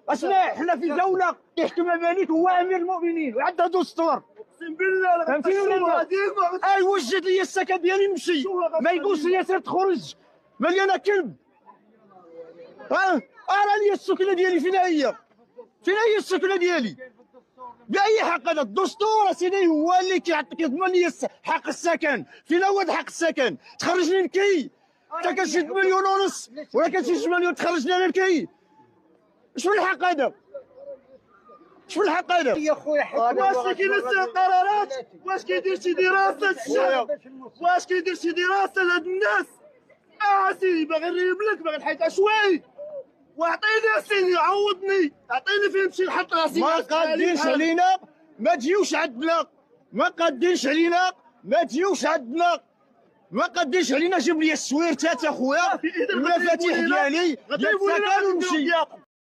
اسمع حنا في دوله يحكم ملك هو امير المؤمنين وعندها دستور. اقسم بالله فهمتيني ولا لا؟ اي وجد لي السكن ديالي نمشي، ما يقولش لي سير تخرج مليانه كلب. ارى لي السكنه ديالي فين هي؟ فين هي السكنه ديالي؟ بأي حق هذا؟ الدستور سيدي هو اللي كيضمن لي حق السكن. فين هو حق السكن؟ تخرجني لكي؟ انت كتشد 1.5 مليون ولا كتشد مليون تخرجني انا لكي؟ شنو الحق هذا؟ شنو الحق هذا؟ يا خويا واش كينزل قرارات؟ واش كيدير شي دراسه للشعب؟ واش كيدير شي دراسه لهاد الناس؟ سيدي باغي نريب لك، باغي نحيدها شوي، واعطيني سيدي عوضني، اعطيني فين نمشي نحط راسي. ما قادينش علينا ما تجيوش عندنا، ما قادينش علينا ما تجيوش عندنا، ما قادينش علينا. جيب لي السويرتات اخويا المفاتيح ديالي ديال السكن ونمشي.